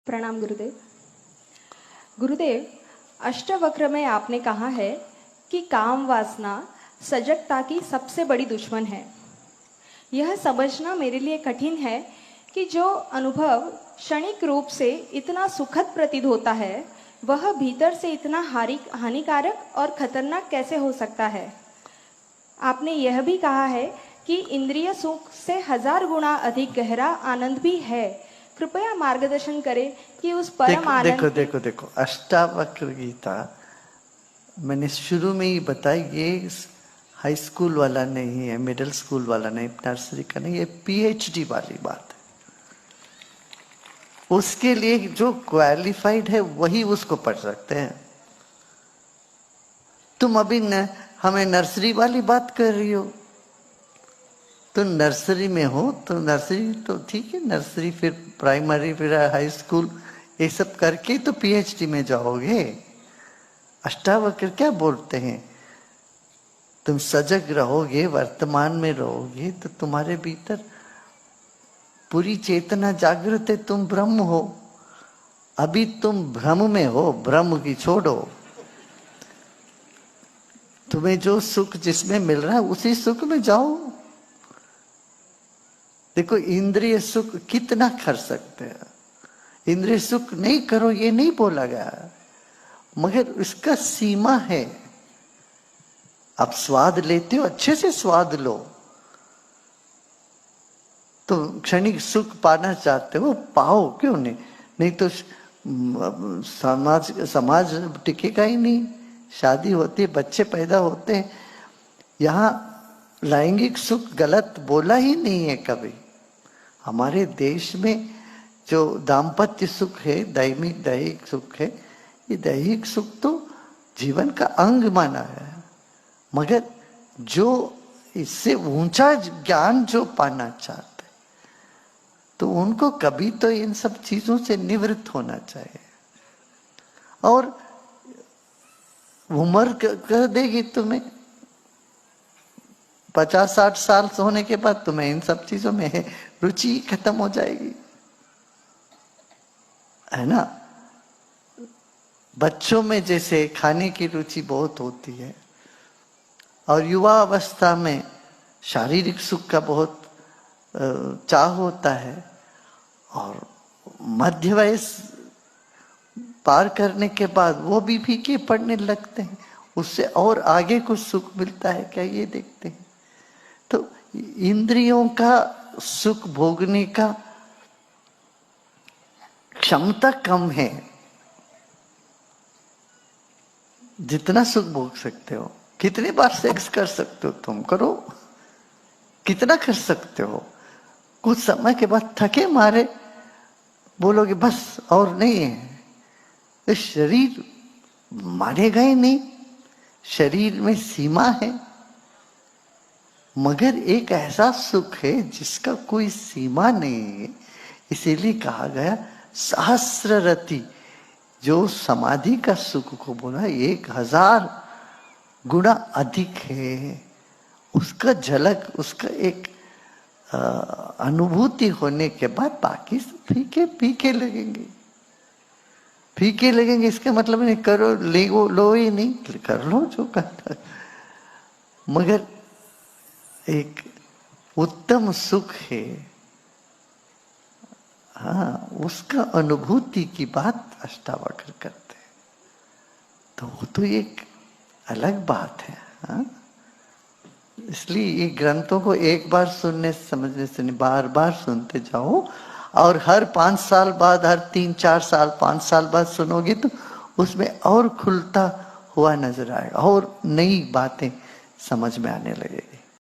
प्रणाम गुरुदेव। गुरुदेव, अष्टवक्र में आपने कहा है कि काम वासना सजगता की सबसे बड़ी दुश्मन है। यह समझना मेरे लिए कठिन है कि जो अनुभव क्षणिक रूप से इतना सुखद प्रतीत होता है वह भीतर से इतना हानिकारक और खतरनाक कैसे हो सकता है। आपने यह भी कहा है कि इंद्रिय सुख से 1000 गुना अधिक गहरा आनंद भी है। कृपया मार्गदर्शन करें कि उस परम आनंद देखो अष्टावक्र गीता मैंने शुरू में ही बताया, ये हाई स्कूल वाला नहीं है, मिडिल स्कूल वाला नहीं, नर्सरी का नहीं, ये पीएचडी वाली बात है। उसके लिए जो क्वालिफाइड है वही उसको पढ़ सकते हैं। तुम अभी हमें नर्सरी वाली बात कर रही हो, तो नर्सरी में हो तो नर्सरी तो ठीक है, नर्सरी फिर प्राइमरी फिर हाई स्कूल, ये सब करके तो पीएचडी में जाओगे। अष्टावक्र क्या बोलते हैं, तुम सजग रहोगे, वर्तमान में रहोगे तो तुम्हारे भीतर पूरी चेतना जागृत है, तुम ब्रह्म हो। अभी तुम भ्रम में हो, ब्रह्म की छोड़ो। तुम्हें जो सुख जिसमें मिल रहा है उसी सुख में जाओ। देखो इंद्रिय सुख कितना कर सकते हैं, इंद्रिय सुख नहीं करो ये नहीं बोला गया, मगर उसका सीमा है। आप स्वाद लेते हो, अच्छे से स्वाद लो। तो क्षणिक सुख पाना चाहते हो, पाओ, क्यों नहीं। नहीं तो समाज टिकेगा ही नहीं। शादी होती है, बच्चे पैदा होते हैं, यहाँ लैंगिक सुख गलत बोला ही नहीं है कभी। हमारे देश में जो दाम्पत्य सुख है, दैहिक सुख है, ये दैहिक सुख तो जीवन का अंग माना है, मगर जो इससे ऊंचा ज्ञान जो पाना चाहते तो उनको कभी तो इन सब चीजों से निवृत्त होना चाहिए। और उम्र कर देगी तुम्हें, 50-60 साल होने के बाद तुम्हें इन सब चीजों में रुचि खत्म हो जाएगी, है ना। बच्चों में जैसे खाने की रुचि बहुत होती है, और युवा अवस्था में शारीरिक सुख का बहुत चाह होता है, और मध्य वयस पार करने के बाद वो भी फीके पड़ने लगते हैं। उससे और आगे कुछ सुख मिलता है क्या, ये देखते हैं। तो इंद्रियों का सुख भोगने का क्षमता कम है। जितना सुख भोग सकते हो, कितने बार सेक्स कर सकते हो तुम, करो, कितना कर सकते हो। कुछ समय के बाद थके मारे बोलोगे बस और नहीं है, तो शरीर मानेगा ही नहीं। शरीर में सीमा है, मगर एक ऐसा सुख है जिसका कोई सीमा नहीं है। इसीलिए कहा गया सहस्र रति, जो समाधि का सुख को बोला 1000 गुना अधिक है। उसका झलक, उसका एक अनुभूति होने के बाद बाकी फीके फीके लगेंगे, फीके लगेंगे। इसका मतलब नहीं करो लो ही नहीं, कर लो जो करता, मगर एक उत्तम सुख है, हाँ, उसका अनुभूति की बात अष्टावक्र करते हैं। तो वो तो एक अलग बात है, हाँ? इसलिए ये ग्रंथों को एक बार सुनने समझने से नहीं, बार बार सुनते जाओ। और हर 5 साल बाद, हर 3-4 साल 5 साल बाद सुनोगे तो उसमें और खुलता हुआ नजर आएगा, और नई बातें समझ में आने लगेगी।